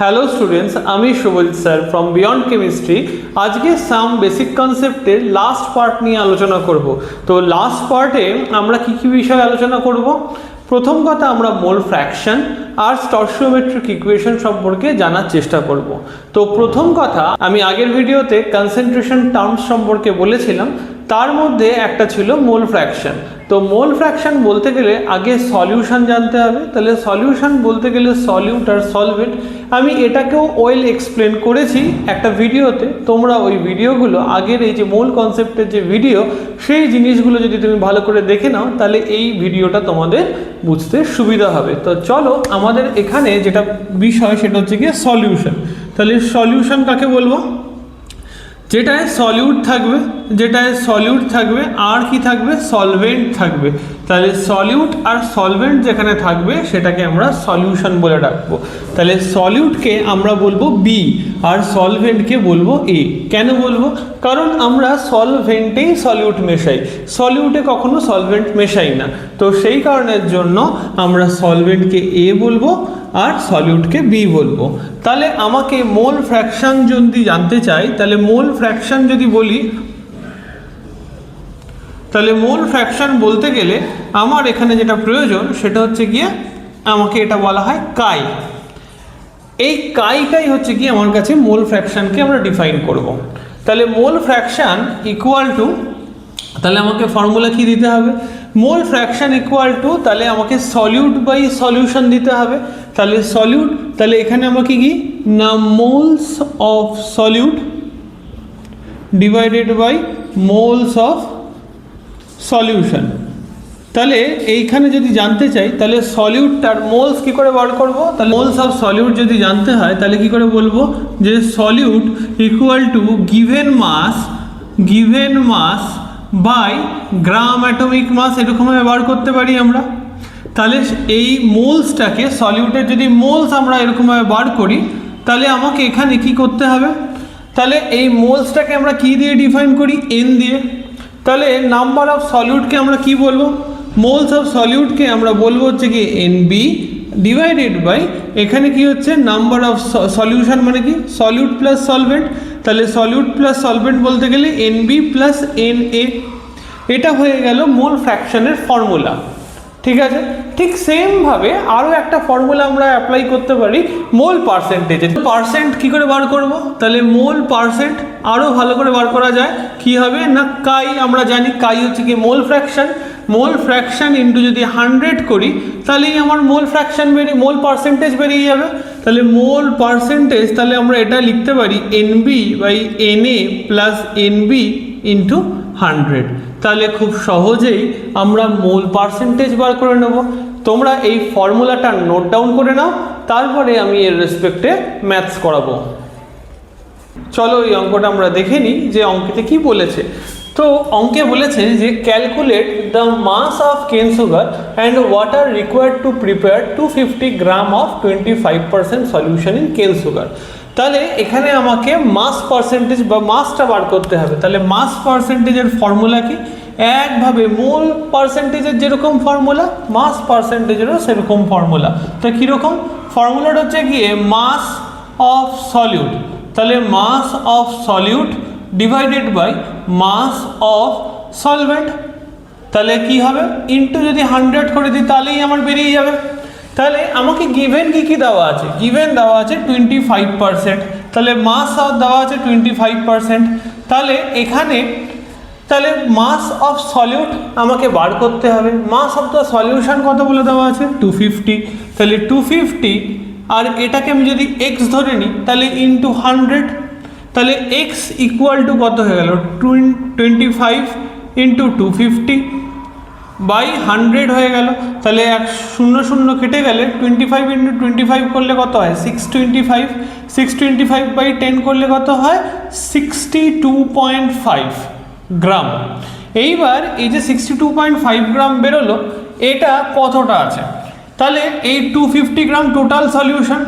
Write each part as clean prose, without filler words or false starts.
Hello students, আমি Shubhajit sir from Beyond Chemistry. আজকে some basic কনসেপ্টের লাস্ট পার্ট নিয়ে আলোচনা করব। তো লাস্ট পার্টে আমরা কি কি বিষয় আলোচনা করব? প্রথম কথা, আমরা মোল ফ্র্যাকশন আর স্টয়কিওমেট্রিক ইকুয়েশন সম্পর্কে জানার চেষ্টা করব। তো প্রথম কথা, আমি আগের ভিডিওতে কনসেন্ট্রেশন টার্মস সম্পর্কে বলেছিলাম, তার মধ্যে একটা ছিল মোল ফ্র্যাকশন। তো মোল ফ্র্যাকশন বলতে গেলে আগে সলিউশন জানতে হবে। তাহলে সলিউশন বলতে গেলে সলিউট আর সলভেন্ট। আমি এটাকেও ওয়েল এক্সপ্লেন করেছি একটা ভিডিওতে। তোমরা ওই ভিডিওগুলো, আগের এই যে মূল কনসেপ্টের যে ভিডিও, সেই জিনিসগুলো যদি তুমি ভালো করে দেখে নাও, তাহলে এই ভিডিওটা তোমাদের বুঝতে সুবিধা হবে। তো চলো, আমাদের এখানে যেটা বিষয় সেটা হচ্ছে গিয়ে সলিউশন। তাহলে সলিউশন কাকে বলবো? যেটায় সলিউট থাকবে আর কি থাকবে? সলভেন্ট থাকবে। তাহলে সলিউট আর সলভেন্ট যেখানে থাকবে সেটাকে আমরা সলিউশন বলে রাখবো। তাহলে সলিউটকে আমরা বলবো বি আর সলভেন্টকে বলবো এ। কেন বলবো? কারণ আমরা সলভেন্টেই সলিউট মেশাই, সলিউটে কখনো সলভেন্ট মেশাই না। তো সেই কারণের জন্য আমরা সলভেন্টকে এ বলবো আর সলিউটকে বি বলবো। তাহলে আমাকে মোল ফ্র্যাকশন যদি জানতে চাই, তাহলে মোল ফ্র্যাকশন যদি বলি, তাহলে মোল ফ্র্যাকশন বলতে গেলে আমার এখানে যেটা প্রয়োজন সেটা হচ্ছে গিয়ে, আমাকে এটা বলা হয় কাই। এই কাইটাই হচ্ছে কি আমার কাছে মোল ফ্র্যাকশনকে আমরা ডিফাইন করব। তাহলে মোল ফ্র্যাকশন ইকুয়াল টু, তাহলে আমাকে ফর্মুলা কি দিতে হবে? মোল ফ্র্যাকশন ইকুয়াল টু, তাহলে আমাকে সলিউট বাই সলিউশন দিতে হবে। তাহলে সলিউট, তাহলে এখানে আমাকে কি না, moles of solute divided by moles of solution. তাহলে এইখানে যদি জানতে চাই, তাহলে সলিউটটার মোলস কি করে বার করব? তাহলে মোলস অফ সলিউট যদি জানতে হয়, তাহলে কি করে বলবো যে solute equal to given mass by gram atomic mass, এরকমভাবে বার করতে পারি আমরা। তাহলে এই মোলসটাকে, সলিউটের যদি মোলস আমরা এরকমভাবে বার করি, তাহলে আমাকে এখানে কি করতে হবে? তাহলে এই মোলসটাকে আমরা কি দিয়ে ডিফাইন করি? এন দিয়ে। তাহলে নাম্বার অফ সলিউটকে আমরা কি বলবো? মোলস অফ সলিউটকে আমরা বলবো হচ্ছে কি এন বি ডিভাইডেড বাই, এখানে কি হচ্ছে নাম্বার অফ সলিউশন, মানে কি সলিউট প্লাস সলভেন্ট। তাহলে সলিউট প্লাস সলভেন্ট বলতে গেলে n b plus n a. এটা হয়ে গেল মোল ফ্র্যাকশনের ফর্মুলা। ঠিক আছে, ঠিক সেমভাবে আরও একটা ফর্মুলা আমরা অ্যাপ্লাই করতে পারি মোল পার্সেন্টেজে। পার্সেন্ট কী করে বার করব? তাহলে মোল পার্সেন্ট আরও ভালো করে বার করা যায়। কি হবে না, কাই, আমরা জানি কাই হচ্ছে কি মোল ফ্র্যাকশন ইন্টু যদি 100 করি, তাহলেই আমার মোল পার্সেন্টেজ বেরিয়ে যাবে। তাহলে মোল পার্সেন্টেজ, তাহলে আমরা এটা লিখতে পারি n b by n a plus n b into 100। তাহলে খুব সহজেই আমরা মোল পার্সেন্টেজ বার করে নেব। তোমরা এই ফর্মুলাটা নোট ডাউন করে নাও, তারপরে আমি এর রেসপেক্টে ম্যাথস করাবো। চলো এই অঙ্কটা আমরা দেখে নিই যে অঙ্কেতে কি বলেছে। তো অঙ্কে বলেছে যে ক্যালকুলেট দ্য মাস অফ কেন sugar and water required to prepare 250 gram of 25% solution in কেন সুগার। তাহলে এখানে আমাকে মাস পার্সেন্টেজ বা মাসটা বার করতে হবে। তাহলে মাস পার্সেন্টেজের ফর্মুলা কি? একভাবে মোল পার্সেন্টেজের যেরকম ফর্মুলা, মাস পার্সেন্টেজেরও সেরকম ফর্মুলা। তো কীরকম ফর্মুলাটা হচ্ছে গিয়ে মাস অফ সলিউট। তাহলে mass of solute divided by mass of solvent. তাহলে কি হবে? ইন্টু যদি 100 করে দিই, তাহলেই আমার বেরিয়ে যাবে। তাহলে আমাকে গিভেন কি দেওয়া আছে? গিভেন দেওয়া আছে 25%। তাহলে মাস অফ দেওয়া আছে 25%। তাহলে এখানে, তাহলে মাস অফ সলিউট আমাকে বার করতে হবে। মাস অফ দ্য সলিউশন কত বলে দেওয়া আছে? 250। তাহলে 250, আর এটাকে আমি যদি এক্স ধরে নিই, তাহলে ইন্টু 100। তাহলে এক্স ইকুয়াল টু কত হয়ে গেল? 25 ইন্টু 250 বাই 100 হয়ে গেল। তাহলে 0 কেটে গেলে 25 ইন্টু 25 করলে কত হয়? 625 বাই 10 করলে কত হয়? 62.5 গ্রাম। এইবার এই যে 62.5 গ্রাম বেরোলো, এটা কতটা আছে? তাহলে এই 250 গ্রাম টোটাল সলিউশন।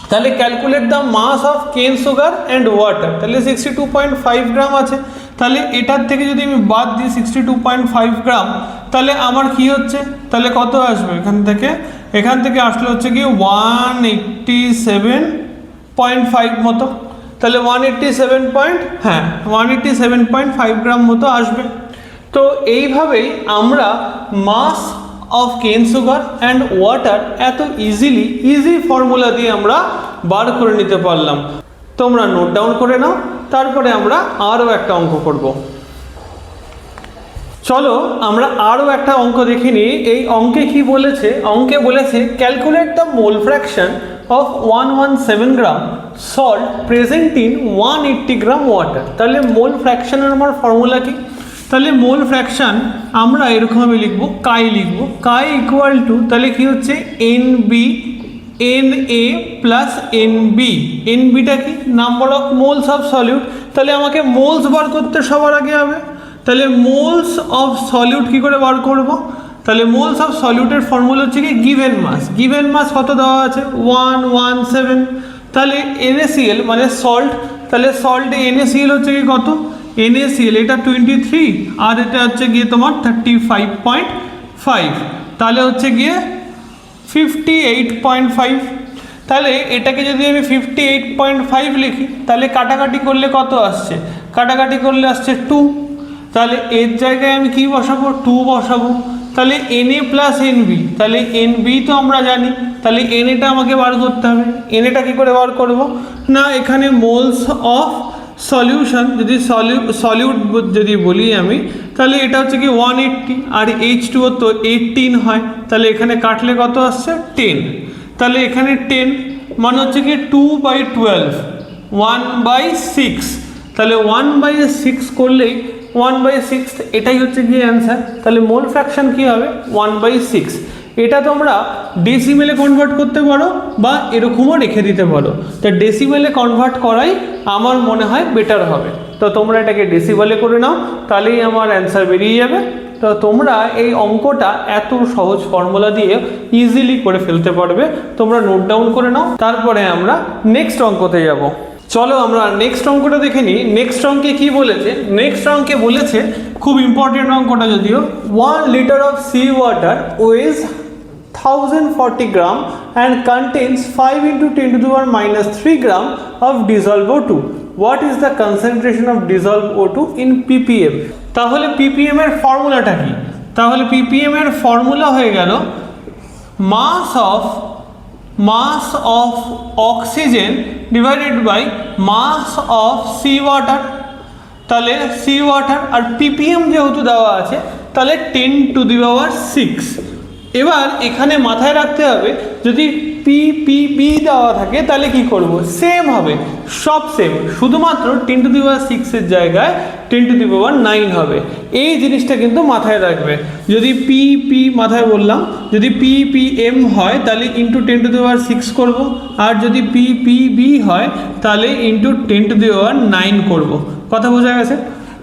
তাহলে ক্যালকুলেট দ্য মাস অফ কেন সুগার অ্যান্ড ওয়াটার, তাহলে 62.5 গ্রাম আছে। তাহলে এটার থেকে যদি আমি বাদ দিই 62.5 গ্রাম, তাহলে আমার কি হচ্ছে? তাহলে কত আসবে এখান থেকে আসলে হচ্ছে কি 187 0.5 মতো, তাহলে 187.5 গ্রাম মতো আসবে। তো এইভাবেই আমরা মাস অফ কেন সুগার অ্যান্ড ওয়াটার এত ইজি ফর্মুলা দিয়ে আমরা বার করে নিতে পারলাম। তোমরা নোট ডাউন করে নাও, তারপরে আমরা আরও একটা অঙ্ক করব। চলো আমরা আরও একটা অঙ্ক দেখে নিই। এই অঙ্কে কি বলেছে? অঙ্কে বলেছে calculate the mole fraction of 117 gram salt present in 180 gram water. তাহলে মোল ফ্র্যাকশনের আমার ফর্মুলা কি? তাহলে মোল ফ্র্যাকশন আমরা এরকমভাবে লিখবো, কাই লিখবো, কাই ইকুয়াল টু তাহলে কি হচ্ছে NB NA প্লাস NB। NBটা কি? Number of moles of solute. তাহলে আমাকে মোলস বার করতে সবার আগে হবে। তাহলে মোলস অফ সলিউট কি করে বার করব? তাহলে মোলস অফ সলিউটের ফর্মুলা হচ্ছে কি গিভেন মাস। গিভেন মাস কত দেওয়া আছে? 117। তাহলে NaCl মানে সল্ট, তাহলে সল্ট NaCl হচ্ছে কি কত? NaCl এটা 23 আর এটা হচ্ছে গিয়ে তোমার 35.5, তাহলে হচ্ছে গিয়ে 58.5। তাহলে এটাকে যদি আমি 58.5 লিখি তাহলে কাটাকাটি করলে কত আসছে? কাটাকাটি করলে আসছে 2। তাহলে এর জায়গায় আমি কি বসাবো? 2 বসাবো। তাহলে Na প্লাস NB, তাহলে NB তো আমরা জানি, তাহলে Naটা আমাকে বার করতে হবে। Naটা কি করে বার করব? না এখানে মোলস অফ সলিউশন যদি সলিউট যদি বলি আমি, তাহলে এটা হচ্ছে কি 180 আর H2O তো 18 হয়, তাহলে এখানে কাটলে কত আসছে? 10। তাহলে এখানে 10 মানে হচ্ছে কি 2/12 1/6, তাহলে 1/6 করলেই 1/6 এটাই হচ্ছে কি অ্যান্সার। তাহলে মোল ফ্র্যাকশন কি হবে? 1/6। এটা তোমরা ডেসিমেলে কনভার্ট করতে পারো বা এরকমও রেখে দিতে পারো। তো ডেসিমেলে কনভার্ট করাই আমার মনে হয় বেটার হবে। তো তোমরা এটাকে ডেসিমেলে করে নাও, তাহলেই আমার অ্যান্সার বেরিয়ে যাবে। তো তোমরা এই অঙ্কটা এত সহজ ফর্মুলা দিয়ে ইজিলি করে ফেলতে পারবে। তোমরা নোট ডাউন করে নাও, তারপরে আমরা নেক্সট অঙ্কতে যাব। চলো আমরা নেক্সট অঙ্কটা দেখে নিই। নেক্সট অঙ্কে কি বলেছে? নেক্সট অঙ্কে বলেছে, খুব ইম্পর্টেন্ট অঙ্কটা যদিও, 1 liter of sea water weighs 1040 gram and contains 5 × 10⁻³ gram of dissolved O2. What is the concentration of dissolved O2 in ppm? তাহলে ppm এর ফর্মুলাটা কি? তাহলে ppm এর ফর্মুলা হয়ে গেল mass of oxygen divided by mass of sea water। তাহলে sea water আর ppm যেহেতু দেওয়া আছে তাহলে 10⁶। এবার এখানে মাথায় রাখতে হবে যদি ppb দেওয়া থাকে তাহলে কি করব? সেম হবে, সব সেম, শুধুমাত্র 10⁶ এর জায়গায় 10⁹ হবে। এই জিনিসটা কিন্তু মাথায় রাখবে। যদি pp মাথায় বললাম, যদি ppm হয় তাহলে ইন্টু 10⁶ করব, আর যদি ppb হয় তাহলে ইন্টু 10⁹ করব। কথা বোঝা গেছে?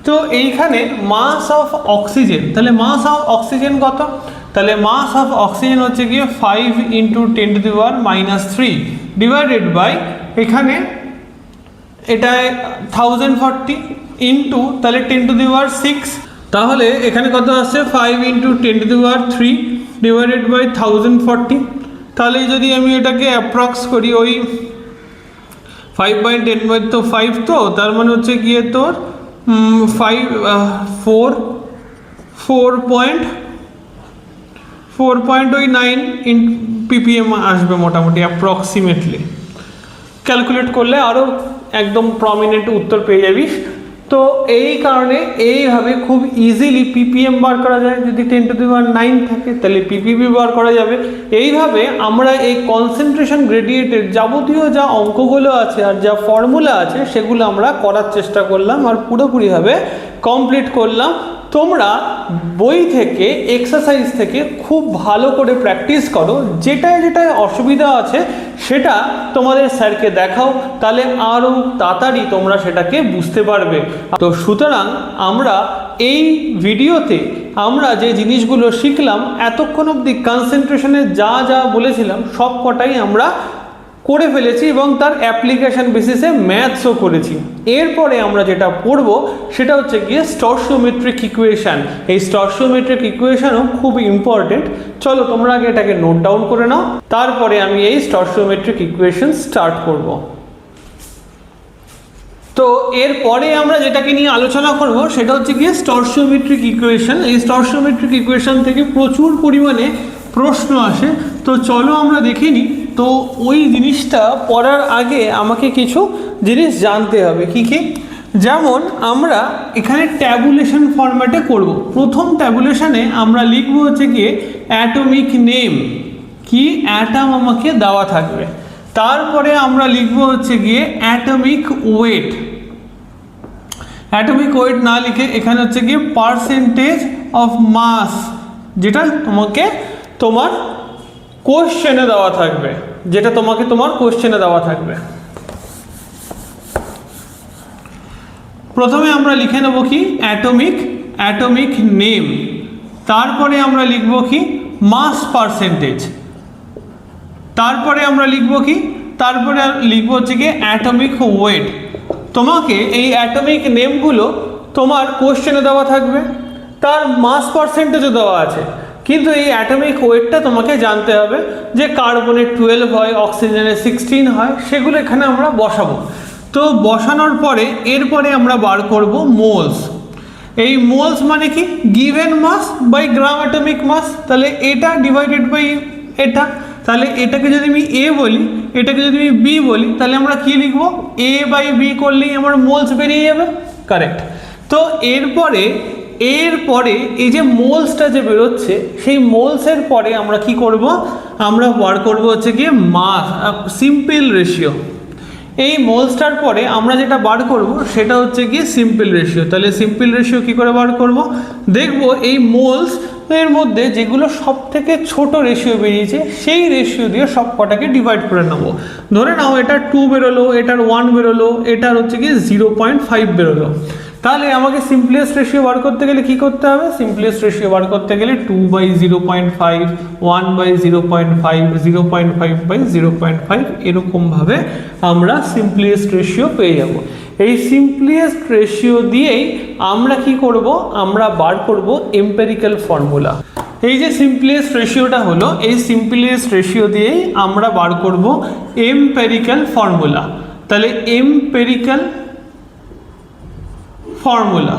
তো এইখানে মাস অফ অক্সিজেন, তাহলে মাস অফ অক্সিজেন কত? তাহলে মাস অফ অক্সিজেন হচ্ছে গিয়ে 5 × 10⁻³ ডিভাইডেড বাই এখানে এটা 1040 ইন্টু তাহলে 10⁶। তাহলে এখানে কত আসছে? 5 × 10⁻³ ডিভাইডেড বাই 1040। তাহলে যদি আমি এটাকে অ্যাপ্রক্স করি, ওই 5/10 তো 5 তো, তার মানে হচ্ছে গিয়ে তোর 4.9 ppm আসবে মোটামুটি অ্যাপ্রক্সিমেটলি। ক্যালকুলেট করলে আরও একদম প্রমিনেন্ট উত্তর পেয়ে যাবিস। তো এই কারণে এইভাবে খুব ইজিলি ppm বার করা যায়। যদি 10⁹ থাকে তাহলে ppb বার করা যাবে। এইভাবে আমরা এই কনসেন্ট্রেশন গ্রেডিয়েন্টের যাবতীয় যা অঙ্কগুলো আছে আর যা ফর্মুলা আছে সেগুলো আমরা করার চেষ্টা করলাম আর পুরোপুরিভাবে কমপ্লিট করলাম। তোমরা বই থেকে এক্সারসাইজ থেকে খুব ভালো করে প্র্যাকটিস করো, যেটায় অসুবিধা আছে সেটা তোমাদের স্যারকে দেখাও, তাহলে আরও তাড়াতাড়ি তোমরা সেটাকে বুঝতে পারবে। তো সুতরাং আমরা এই ভিডিওতে আমরা যে জিনিসগুলো শিখলাম এতক্ষণ অবধি কনসেন্ট্রেশনে যা বলেছিলাম সব কটাই আমরা করে ফেলেছি এবং তার অ্যাপ্লিকেশন বেসিসে ম্যাথসও করেছি। এরপরে আমরা যেটা পড়ব সেটা হচ্ছে গিয়ে স্টয়চিওমেট্রিক ইকুয়েশন। এই স্টয়চিওমেট্রিক ইকুয়েশনও খুব ইম্পর্টেন্ট। চলো তোমরা আগে এটাকে নোট ডাউন করে নাও, তারপরে আমি এই স্টয়চিওমেট্রিক ইকুয়েশন স্টার্ট করব। তো এরপরে আমরা যেটাকে নিয়ে আলোচনা করব সেটা হচ্ছে গিয়ে স্টয়চিওমেট্রিক ইকুয়েশন। এই স্টয়চিওমেট্রিক ইকুয়েশন থেকে প্রচুর পরিমাণে প্রশ্ন আসে, তো চলো আমরা দেখে নিই। তো ওই জিনিসটা পড়ার আগে আমাকে কিছু জিনিস জানতে হবে। কি কি? যেমন আমরা এখানে ট্যাবুলেশন ফরম্যাটে করব। প্রথম ট্যাবুলেশনে আমরা লিখব হচ্ছে গিয়ে অ্যাটমিক নেম, কি অ্যাটম আমাকে দেওয়া থাকবে। তারপরে আমরা লিখব হচ্ছে গিয়ে অ্যাটমিক ওয়েট। অ্যাটমিক ওয়েট না লিখে এখানে হচ্ছে গিয়ে পার্সেন্টেজ অফ মাস, যেটা তোমাকে তোমার কোশ্চেনে দেওয়া থাকবে, যেটা তোমাকে তোমার কোশ্চেনে দেওয়া থাকবে। প্রথমে আমরা লিখে নেব কি অ্যাটমিক নেম, তারপরে আমরা লিখব কি মাস পার্সেন্টেজ, তারপরে আমরা লিখব কি তারপরে লিখব হচ্ছে কি অ্যাটমিক ওয়েট। তোমাকে এই অ্যাটমিক নেমগুলো তোমার কোশ্চেনে দেওয়া থাকবে, তার মাস পার্সেন্টেজও দেওয়া আছে, কিন্তু এই অ্যাটমিক ওয়েটটা তোমাকে জানতে হবে যে কার্বনের 12 হয়, অক্সিজেনের 16 হয়, সেগুলো এখানে আমরা বসাবো। তো বসানোর পরে এরপরে আমরা বার করব মোলস। এই মোলস মানে কি given mass by gram atomic mass, তাহলে এটা ডিভাইডেড বাই এটা। তাহলে এটাকে যদি আমি এ বলি, এটাকে যদি আমি বি বলি, তাহলে আমরা কি লিখব এ বাই বি করলেই আমার মোলস বেরিয়ে যাবে। কারেক্ট। তো এরপরে এই যে মোলসটা যে বেরোচ্ছে, সেই মোলসের পরে আমরা কি করব, আমরা বার করব হচ্ছে গিয়ে মাস সিম্পল রেশিও। এই মোলসটার পরে আমরা যেটা বার করব সেটা হচ্ছে গিয়ে সিম্পল রেশিও। তাহলে সিম্পল রেশিও কি করে বার করব, দেখব এই মোলস এর মধ্যে যেগুলো সব থেকে ছোট রেশিও বেরিয়েছে সেই রেশিও দিয়ে সব কটাকে ডিভাইড করে নেব। ধরে নাও এটা 2 বেরোলো, এটার 1 বেরোলো, এটার হচ্ছে গিয়ে 0.5 বেরোলো। তাহলে আমাকে সিম্পলেস্ট রেশিও বার করতে গেলে কি করতে হবে, সিম্পলেস্ট রেশিও বার করতে গেলে 2/0.5, 1/0.5, 0.5/0.5 এরকমভাবে আমরা সিম্পলেস্ট রেশিও পেয়ে যাব। এই সিম্পলেস্ট রেশিও দিয়েই আমরা কি করব, আমরা বার করব এম্পিরিক্যাল ফর্মুলা। এই যে সিম্পলেস্ট রেশিওটা হলো, এই সিম্পলেস্ট রেশিও দিয়েই আমরা বার করব এম্পিরিক্যাল ফর্মুলা। তাহলে এম্পিরিক্যাল ফর্মুলা।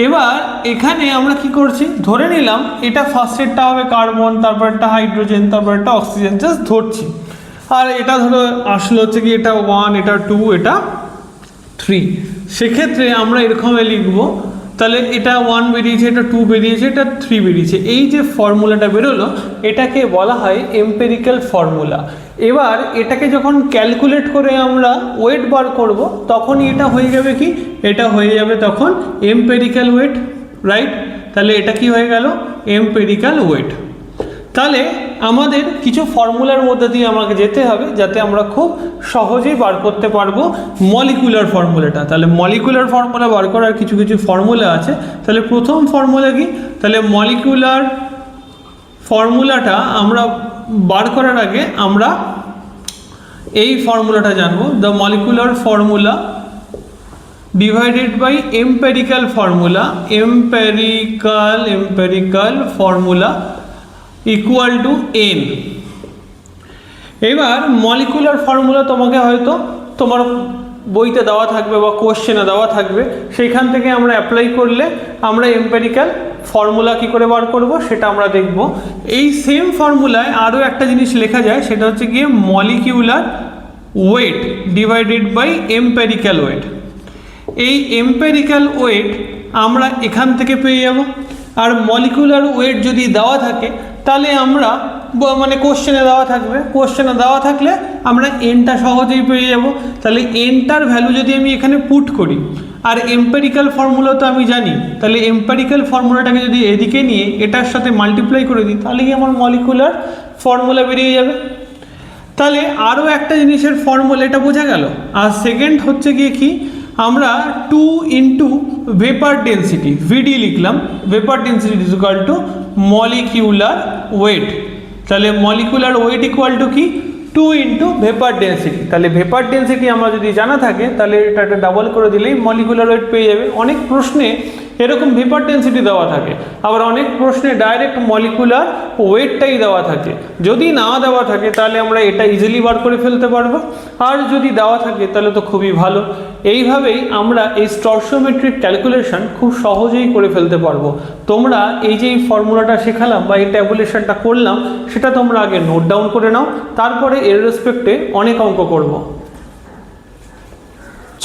এবার এখানে আমরা কি করছি, ধরে নিলাম এটা ফার্স্টেরটা হবে কার্বন, তারপর একটা হাইড্রোজেন, তারপর একটা অক্সিজেন, জাস্ট ধরছি। আর এটা ধরো আসলে হচ্ছে কি এটা 1, এটা 2, এটা 3। সেক্ষেত্রে আমরা এরকমই লিখব, তাহলে এটা 1 বেরিয়েছে, এটা 2 বেরিয়েছে, এটা 3 বেরিয়েছে। এই যে ফর্মুলাটা বেরোলো এটাকে বলা হয় এম্পিরিক্যাল ফর্মুলা। এবার এটাকে যখন ক্যালকুলেট করে আমরা ওয়েট বার করব, তখনই এটা হয়ে যাবে কি, এটা হয়ে যাবে তখন এম্পিরিক্যাল ওয়েট, রাইট। তাহলে এটা কি হয়ে গেল, এম্পিরিক্যাল ওয়েট। তাহলে আমাদের কিছু ফর্মুলার মধ্যে দিয়ে আমাকে যেতে হবে যাতে আমরা খুব সহজেই বার করতে পারবো মলিকুলার ফর্মুলাটা। তাহলে মলিকুলার ফর্মুলা বার করার কিছু ফর্মুলা আছে। তাহলে প্রথম ফর্মুলা কি, তাহলে মলিকুলার ফর্মুলাটা আমরা বার করার আগে আমরা এই ফর্মুলাটা জানবো, the molecular formula divided by empirical formula, empirical formula equal to n। এবার মলিকুলার ফর্মুলা তোমাকে হয়তো তোমার বইতে দেওয়া থাকবে বা কোশ্চেনে দেওয়া থাকবে, সেইখান থেকে আমরা অ্যাপ্লাই করলে আমরা এম্পিরিক্যাল ফর্মুলা কি করে বার করব সেটা আমরা দেখব। এই সেম ফর্মুলায় আরও একটা জিনিস লেখা যায়, সেটা হচ্ছে গিয়ে molecular weight divided by empirical weight. এই এম্পিরিক্যাল ওয়েট আমরা এখান থেকে পেয়ে যাব। আর মলিকুলার ওয়েট যদি দেওয়া থাকে তাহলে আমরা মানে কোশ্চেনে দেওয়া থাকবে, কোশ্চেনে দেওয়া থাকলে আমরা এনটা সহজেই পেয়ে যাব। তাহলে এনটার ভ্যালু যদি আমি এখানে পুট করি, আর এম্পিরিক্যাল ফর্মুলা তো আমি জানি, তাহলে এম্পিরিক্যাল ফর্মুলাটাকে যদি এদিকে নিয়ে এটার সাথে মাল্টিপ্লাই করে দিই, তাহলে কি আমার মলিকুলার ফর্মুলা বেরিয়ে যাবে। তাহলে আরও একটা জিনিসের ফর্মুলা, এটা বোঝা গেল। আর সেকেন্ড হচ্ছে গিয়ে কি, আমরা 2 ইন্টু ভেপার ডেন্সিটি ভিডি লিখলাম, vapour density is equal to molecular weight. তাহলে মলিকুলার ওয়েট ইকুয়াল টু কি, 2 ইন্টু ভেপার ডেন্সিটি। তাহলে ভেপার ডেন্সিটি আমরা যদি জানা থাকে তাহলে এটা ডাবল করে দিলেই মলিকুলার ওয়েট পেয়ে যাবে। অনেক প্রশ্নে এরকম ভেপার ডেন্সিটি দেওয়া থাকে। আবার অনেক প্রশ্নে ডাইরেক্ট মলিকুলার ওয়েটটাই দেওয়া থাকে। যদি না দেওয়া থাকে তাহলে আমরা এটা ইজিলি বার করে ফেলতে পারবো, আর যদি দেওয়া থাকে তাহলে তো খুবই ভালো। এইভাবেই আমরা এই স্টয়চিওমেট্রিক ক্যালকুলেশন খুব সহজেই করে ফেলতে পারবো। তোমরা এই যে এই ফর্মুলাটা শেখালাম বা এই ট্যাবুলেশনটা করলাম, সেটা তোমরা আগে নোট ডাউন করে নাও, তারপরে এর রেসপেক্টে অনেক অঙ্ক করব।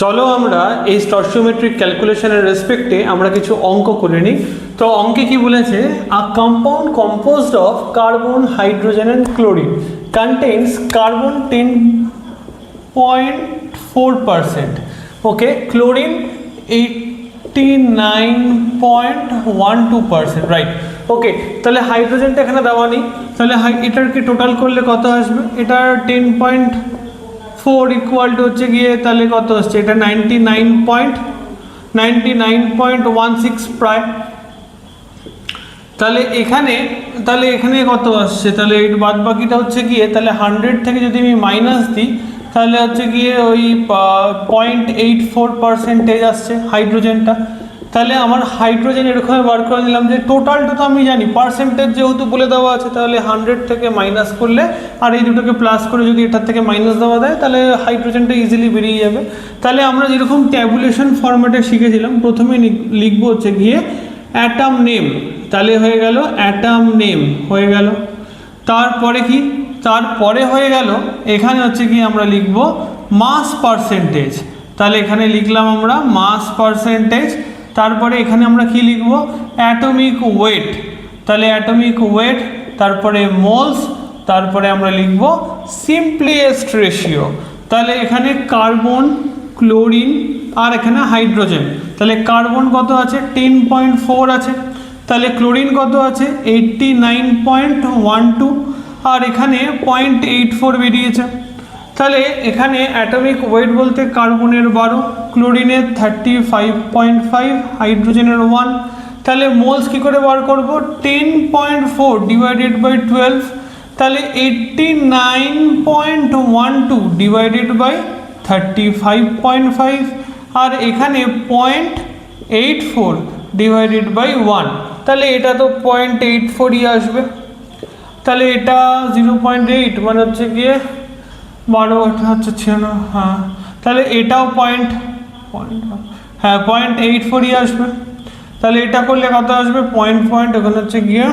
চলো আমরা এই স্টয়চিওমেট্রিক ক্যালকুলেশনের রেসপেক্টে আমরা কিছু অঙ্ক করে নিই। তো অঙ্কে কি বলেছে, a compound composed of carbon, hydrogen and chlorine contains carbon 10.4%, okay, chlorine 89.12%, right. Okay, তাহলে হাইড্রোজেনটা এখানে দেওয়া নেই, তাহলে এটারকে টোটাল করলে কত আসবে, এটার 10.4 ইকুয়াল টু হচ্ছে গিয়ে তাহলে কত আসছে, এটা 99.16 প্রায়। তাহলে এখানে কত আসছে, তাহলে এই বাদ বাকিটা হচ্ছে গিয়ে তাহলে 100 থেকে যদি আমি মাইনাস দিই তাহলে হচ্ছে গিয়ে ওই 0.84% আসছে হাইড্রোজেনটা। তাহলে আমার হাইড্রোজেন এরকম বার করে নিলাম যে টোটালটা তো আমি জানি, পার্সেন্টেজ যেহেতু বলে দেওয়া আছে, তাহলে 100 থেকে মাইনাস করলে আর এই দুটোকে প্লাস করে যদি এটার থেকে মাইনাস দেওয়া দেয় তাহলে হাইড্রোজেনটা ইজিলি বেরিয়ে যাবে। তাহলে আমরা যেরকম ট্যাবুলেশন ফরম্যাটে শিখেছিলাম, প্রথমে লিখবো হচ্ছে গিয়ে অ্যাটম নেম, তাহলে হয়ে গেল অ্যাটম নেম হয়ে গেল। তারপরে কি, তারপরে হয়ে গেল এখানে হচ্ছে কি আমরা লিখব মাস পার্সেন্টেজ, তাহলে এখানে লিখলাম আমরা মাস পার্সেন্টেজ। তারপরে এখানে আমরা কি লিখব, অ্যাটমিক ওয়েট, তাহলে অ্যাটমিক ওয়েট, তারপরে মোলস, তারপরে আমরা লিখব সিম্পলিয়েস্ট রেশিও। তাহলে এখানে কার্বন, ক্লোরিন আর এখানে হাইড্রোজেন, তাহলে কার্বন কত আছে 10.4 আছে, তাহলে ক্লোরিন কত আছে 89.12 আর এখানে 0.84 বেরিয়েছে। তাহলে এখানে অ্যাটমিক ওয়েট বলতে কার্বনের 12, ক্লোরিনের 35.5, হাইড্রোজেনের 1। তাহলে মোলস কী করে বার করব, 10.4 ডিভাইডেড বাই 12, তাহলে 89.12 ডিভাইডেড বাই 35.5 আর এখানে 0.84 ডিভাইডেড বাই 1, তাহলে এটা তো 0.84ই আসবে। তাহলে এটা 0.8 মানে হচ্ছে গিয়ে 12, এটা হচ্ছে 96, হ্যাঁ, তাহলে এটাও 0.84ই আসবে। তাহলে এটা করলে কত আসবে, এখানে হচ্ছে গিয়ে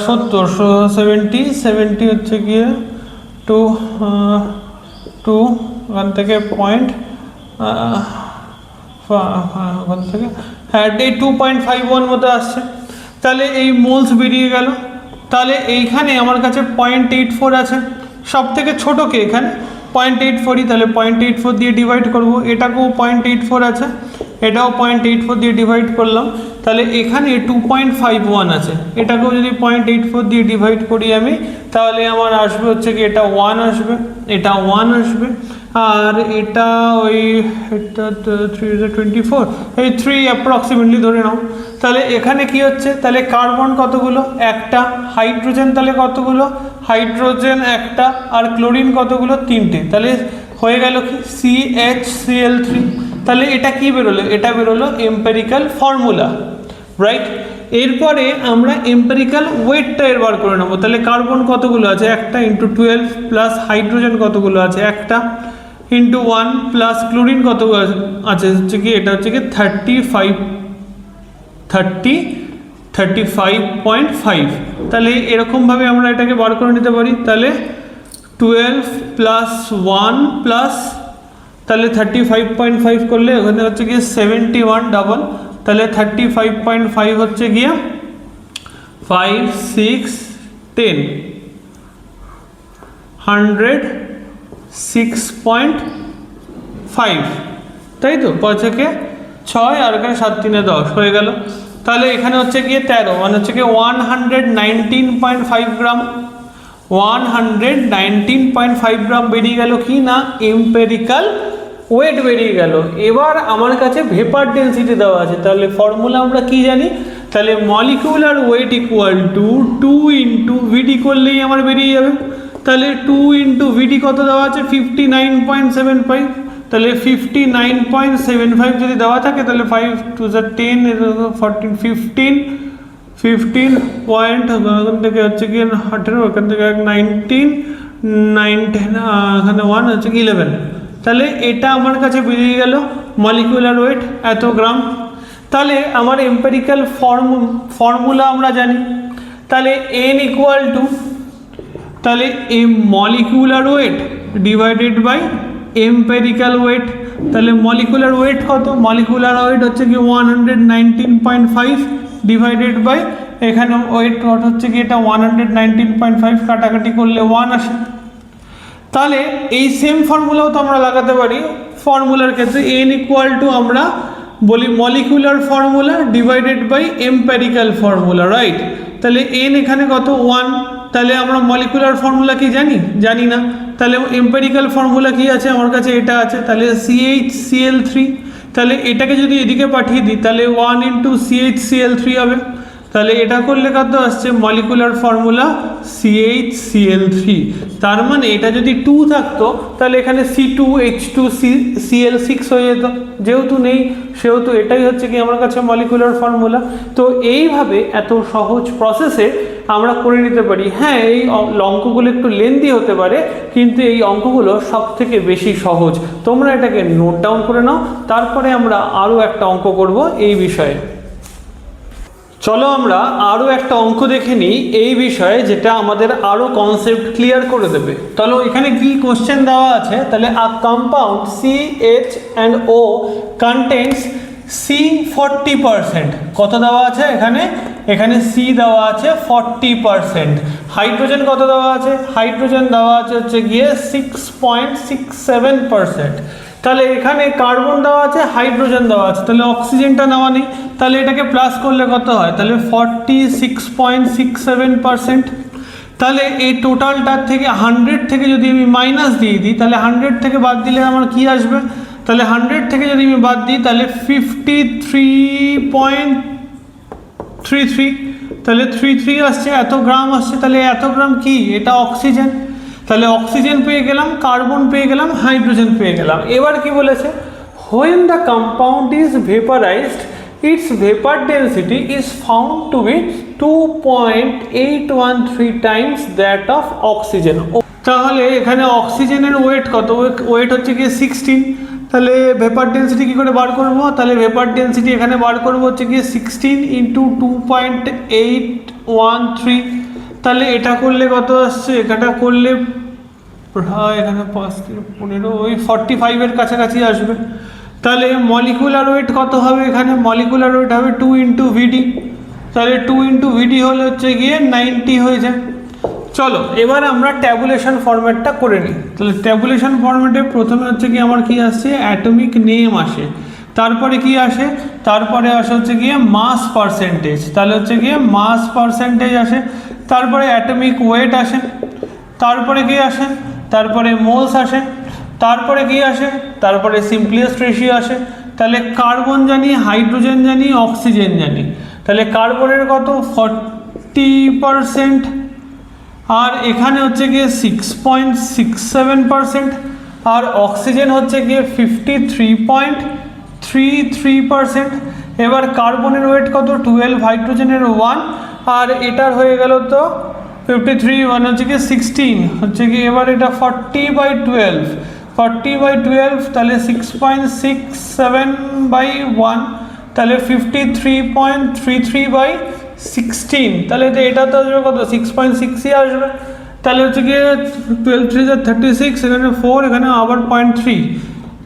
70 হচ্ছে গিয়ে 2 ওখান থেকে ওখান থেকে হ্যাঁ 2.51 মতো আসছে। তাহলে এই মোলস বেরিয়ে গেল। তাহলে এইখানে আমার কাছে 0.84 আছে, সব থেকে ছোটোকে এখানে 0.84ই, তাহলে 0.84 দিয়ে ডিভাইড করব, এটাকেও 0.84 আছে, এটাও 0.84 দিয়ে ডিভাইড করলাম, তাহলে এখানে 2.51 আছে, এটাকেও যদি 0.84 দিয়ে ডিভাইড করি আমি, তাহলে আমার আসবে হচ্ছে কি এটা 1 আসবে, এটা 1 আসবে, আর এটা ওই এটা 3 এই 3 অ্যাপ্রক্সিমেটলি ধরে নাও। তাহলে এখানে কি হচ্ছে, তাহলে কার্বন কতগুলো, একটা, হাইড্রোজেন তাহলে কতগুলো, হাইড্রোজেন একটা, আর ক্লোরিন কতগুলো, 3টে, তাহলে হয়ে গেল কি CHCl3। তাহলে এটা কি বেরোলো, এটা বেরোলো এম্পেরিক্যাল ফর্মুলা, রাইট। এরপরে আমরা এম্পেরিক্যাল ওয়েটটা এর বার করে নেবো। তাহলে কার্বন কতগুলো আছে, একটা, ইন্টু 12 প্লাস হাইড্রোজেন কতগুলো আছে, একটা, ইন্টু 1 প্লাস ক্লোরিন কত আছে হচ্ছে কি এটা হচ্ছে কি 35.5। তাহলে এরকমভাবে আমরা এটাকে বার করে নিতে পারি। তাহলে 12 প্লাস 1 প্লাস তাহলে 35.5 করলে ওখানে হচ্ছে গিয়ে 71 ডাবল, তাহলে 35.5 হচ্ছে গিয়ে 5, 6, 10, 106.5, তাই তো, 5 থেকে 6 আর এখানে 7 3 10 হয়ে গেল। তাহলে এখানে হচ্ছে গিয়ে 13 মানে হচ্ছে গিয়ে 119.5 গ্রাম, 119.5 গ্রাম বেরিয়ে গেল কি না এম্পেরিক্যাল ওয়েট বেরিয়ে গেল। এবার আমার কাছে ভেপার ডেন্সিটি দেওয়া আছে, তাহলে ফর্মুলা আমরা কি জানি, তাহলে molecular weight equal to 2 into VD করলেই আমার বেরিয়ে যাবে। তাহলে 2 ইন্টু ভিডি কত দেওয়া আছে 59.75, তাহলে 59.75 যদি দেওয়া থাকে তাহলে 5 2 10 14 15 15 পয়েন্ট ওখান থেকে হচ্ছে কি 18, ওখান থেকে 19 9 10 এখানে 1 হচ্ছে কি 11। তাহলে এটা আমার কাছে বেরিয়ে গেল মলিকুলার ওয়েট এত গ্রাম। তাহলে আমার এম্পিরিক্যাল ফর্মুলা আমরা জানি, তাহলে n ইকুয়াল টু, তাহলে এই molecular weight divided by empirical weight. তাহলে মলিকুলার ওয়েট কত? মলিকুলার ওয়েট হচ্ছে কি 119.5 ডিভাইডেড বাই এখানে ওয়েট হচ্ছে কি এটা 119.5, কাটাকাটি করলে 1 আসে। তাহলে এই সেম ফর্মুলাও তো আমরা লাগাতে পারি ফর্মুলার ক্ষেত্রে, n ইকুয়াল টু আমরা বলি molecular formula divided by empirical formula, right? তাহলে n এখানে কত 1, তাহলে আমরা মলিকুলার ফর্মুলা কি জানি? জানি না। তাহলে এম্পিরিক্যাল ফর্মুলা কি আছে আমার কাছে? এটা আছে। তাহলে CHCl3, তাহলে এটাকে যদি এদিকে পাঠিয়ে দিই তাহলে 1 × CHCl3 হবে। তাহলে এটা করলে কত আসছে? Molecular formula CHCl3। তার মানে এটা যদি 2 থাকতো তাহলে এখানে C2H2Cl6 হয়ে যেত, যেহেতু নেই সেহেতু এটাই হচ্ছে কি আমার কাছে মলিকুলার ফর্মুলা। তো এইভাবে এত সহজ প্রসেসে আমরা করে নিতে পারি। হ্যাঁ, এই অঙ্কগুলো একটু লেন্দি হতে পারে, কিন্তু এই অঙ্কগুলো সব থেকে বেশি সহজ। তোমরা এটাকে নোট ডাউন করে নাও, তারপরে আমরা আরও একটা অঙ্ক করব এই বিষয়ে। চলো আমরা আরও একটা অঙ্ক দেখে নিই এই বিষয়ে, যেটা আমাদের আরও কনসেপ্ট ক্লিয়ার করে দেবে। তাহলে এখানে কি কোশ্চেন দেওয়া আছে? তাহলে আ কম্পাউন্ড CH&O কন্টেন্স C 40%। কত দেওয়া আছে এখানে? এখানে C দেওয়া আছে 40%। হাইড্রোজেন কত দেওয়া আছে? হাইড্রোজেন দেওয়া আছে হচ্ছে গিয়ে 6.67%। তাহলে এখানে কার্বন দেওয়া আছে, হাইড্রোজেন দেওয়া আছে, তাহলে অক্সিজেনটা নেওয়া নেই। তাহলে এটাকে প্লাস করলে কত হয়? তাহলে 46.67%। তাহলে এই টোটালটার থেকে 100 থেকে যদি আমি মাইনাস দিয়ে দিই, তাহলে 100 থেকে বাদ দিলে আমার কি আসবে? তাহলে 100 থেকে যদি আমি বাদ দিই তাহলে 53.33, তাহলে 33 আসছে, এত গ্রাম আসছে। তাহলে এত গ্রাম কি? এটা অক্সিজেন। তাহলে অক্সিজেন পেয়ে গেলাম, কার্বন পেয়ে গেলাম, হাইড্রোজেন পেয়ে গেলাম। এবার কি বলেছে? when the compound is vaporized its vapor density is found to be 2.813 times that of oxygen। তাহলে এখানে অক্সিজেনের ওয়েট কত? ওয়েট হচ্ছে কি 16। তাহলে ভেপার ডেন্সিটি কী করে বার করব? তাহলে ভেপার ডেন্সিটি এখানে বার করবো হচ্ছে কি 16 × 2.813। তাহলে এটা করলে কত আসছে? এটা করলে প্রায় এখানে 5 × 15 ওই 45-এর কাছাকাছি আসবে। তাহলে মলিকুলার ওয়েট কত হবে এখানে? মলিকুলার ওয়েট হবে 2 × VD। তাহলে 2 × VD হলে হচ্ছে গিয়ে 90 হয়ে যায়। চলো এবার আমরা ট্যাবুলেশন ফরম্যাটটা করে নিই। তাহলে ট্যাবুলেশন ফরম্যাটে প্রথমে হচ্ছে কি আমার কি আসছে? অ্যাটমিক নেম আসে, তারপরে কি আসে? তারপরে আসে হচ্ছে গিয়ে মাস পার্সেন্টেজ। তাহলে হচ্ছে গিয়ে মাস পার্সেন্টেজ আসে, তারপরে অ্যাটমিক ওয়েট আসে, তারপরে কি আসে? তারপরে মোলস আসে, তারপরে কি আসে? তারপরে সিম্পলেস্ট রেশিও আসে। তাহলে কার্বন জানি, হাইড্রোজেন জানি, অক্সিজেন জানি। তাহলে কার্বনের কত? 40%, আর এখানে হচ্ছে গিয়ে 6.67%, আর অক্সিজেন হচ্ছে গিয়ে 53.33%। এবার কার্বনের ওয়েট কত? 12, হাইড্রোজেনের 1, আর এটার হয়ে গেল তো 53, মানে হচ্ছে কি 16 হচ্ছে কি। এবার এটা 40/12, 40/12 তাহলে 6.67/1, তাহলে 53.33/16। তাহলে এটা তো আসবে কত? 6.6ই আসবে। তাহলে হচ্ছে গিয়ে 12 3 36, এখানে 4, এখানে আবার 0.3।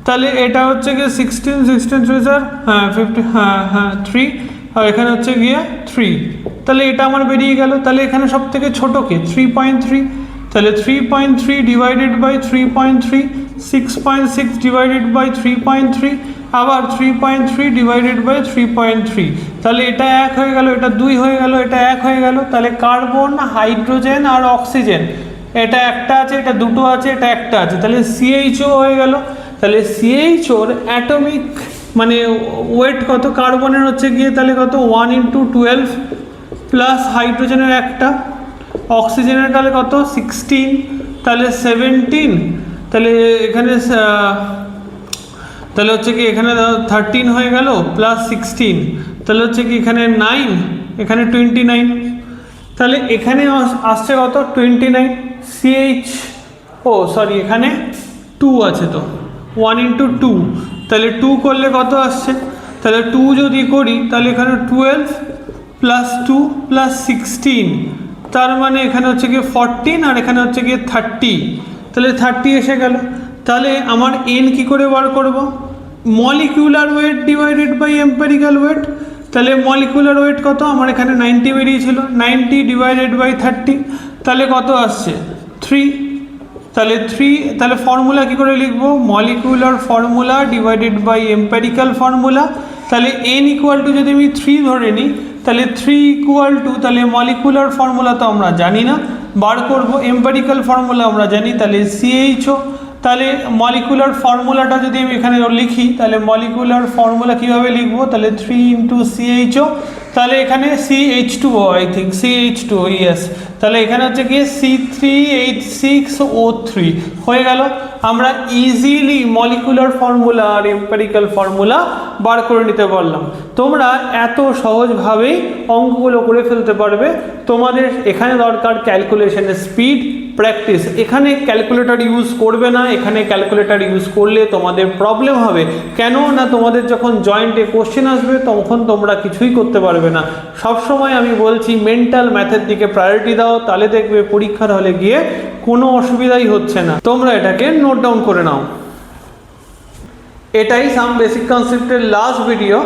তাহলে এটা হচ্ছে গিয়ে 16 3 হ্যাঁ 50 হ্যাঁ 3, আর এখানে হচ্ছে গিয়ে 3। তাহলে এটা আমার বেরিয়ে গেল। তাহলে এখানে সব থেকে ছোটো কে? 3.3। তাহলে 3.3 ডিভাইডেড বাই 3.3, 6.6 ডিভাইডেড বাই 3.3, আবার 3.3 ডিভাইডেড বাই 3.3। তাহলে এটা 1 হয়ে গেল, এটা 2 হয়ে গেল, এটা 1 হয়ে গেল। তাহলে কার্বন, হাইড্রোজেন আর অক্সিজেন, এটা একটা আছে, এটা দুটো আছে, এটা একটা আছে। তাহলে CHO হয়ে গেল। তাহলে CHOর অ্যাটমিক মানে ওয়েট কত? কার্বনের হচ্ছে গিয়ে তাহলে কত? 1 × 12 প্লাস হাইড্রোজেনের একটা, অক্সিজেনের তাহলে কত? 16, তাহলে 17। তাহলে এখানে তাহলে হচ্ছে কি এখানে 13 হয়ে গেল প্লাস 16, তাহলে হচ্ছে কি এখানে 9, এখানে 29, তাহলে এখানে আসছে কত 29 CH, ও সরি এখানে 2 আছে, তো 1 ইন্টু 2, তাহলে 2 করলে কত আসছে, তাহলে 2 যদি করি তাহলে এখানে 12 প্লাস 2 প্লাস 16, তার মানে এখানে হচ্ছে গিয়ে 14 আর এখানে হচ্ছে গিয়ে 30, তাহলে 30 এসে গেল। তাহলে আমার এন কি করে বার করব, molecular weight divided by empirical weight, তাহলে মলিকুলার ওয়েট কত আমার এখানে 90 বেরিয়েছিল, 90 ডিভাইডেড বাই 30, তাহলে কত আসছে 3, তাহলে 3, তাহলে ফর্মুলা কি করে লিখবো, molecular formula divided by empirical formula, তাহলে এন ইকুয়াল টু যদি আমি 3 ধরে নিই তাহলে 3 ইকুয়াল টু, তাহলে মলিকুলার ফর্মুলা তো আমরা জানি না, বার করব এম্পেরিক্যাল ফর্মুলা আমরা জানি, তাহলে CHO, তাহলে মলিকুলার ফর্মুলাটা যদি আমি এখানে লিখি তাহলে মলিকুলার ফর্মুলা কীভাবে লিখবো, তাহলে 3 ইন্টু CHO, তাহলে এখানে CH2O, I think CH2O, yes, তাহলে এখানে হচ্ছে কি C3H6O3 হয়ে গেল। আমরা ইজিলি মলিকুলার ফর্মুলা আর এম্পেরিক্যাল ফর্মুলা বার করে নিতে পারলাম। তোমরা এত সহজভাবেই অঙ্কগুলো করে ফেলতে পারবে। তোমাদের এখানে দরকার ক্যালকুলেশনের স্পিড, প্র্যাকটিস। এখানে ক্যালকুলেটর ইউজ করবে না, এখানে ক্যালকুলেটর ইউজ করলে তোমাদের প্রবলেম হবে। কেন না, তোমাদের যখন জয়েন্টে কোশ্চেন আসবে তখন তোমরা কিছুই করতে পারবে না। সবসময় আমি বলছি মেন্টাল ম্যাথের দিকে প্রায়োরিটি দাও, তাহলে দেখবে পরীক্ষার হলে গিয়ে কোনো অসুবিধাই হচ্ছে না। তোমরা এটাকে নোট ডাউন করে নাও। এটাই সাম বেসিক কনসেপ্টের লাস্ট ভিডিও।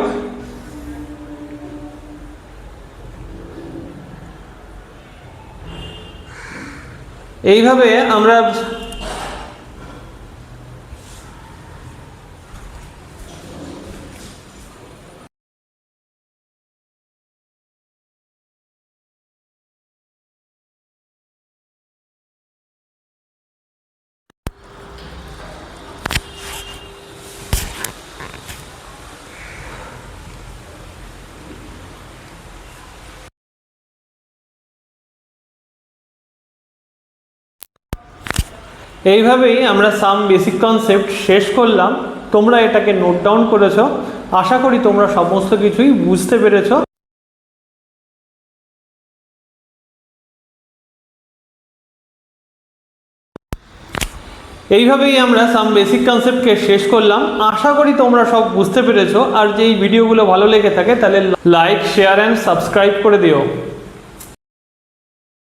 এইভাবে আমরা এইভাবেই আমরা সাম বেসিক কনসেপ্ট শেষ করলাম। তোমরা এটাকে নোট ডাউন করেছো, আশা করি তোমরা সমস্ত কিছুই বুঝতে পেরেছো। এইভাবেই আমরা সাম বেসিক কনসেপ্টকে শেষ করলাম। আশা করি তোমরা সব বুঝতে পেরেছো। আর যে এই ভিডিওগুলো ভালো লেগে থাকে তাহলে লাইক, শেয়ার অ্যান্ড সাবস্ক্রাইব করে দিও।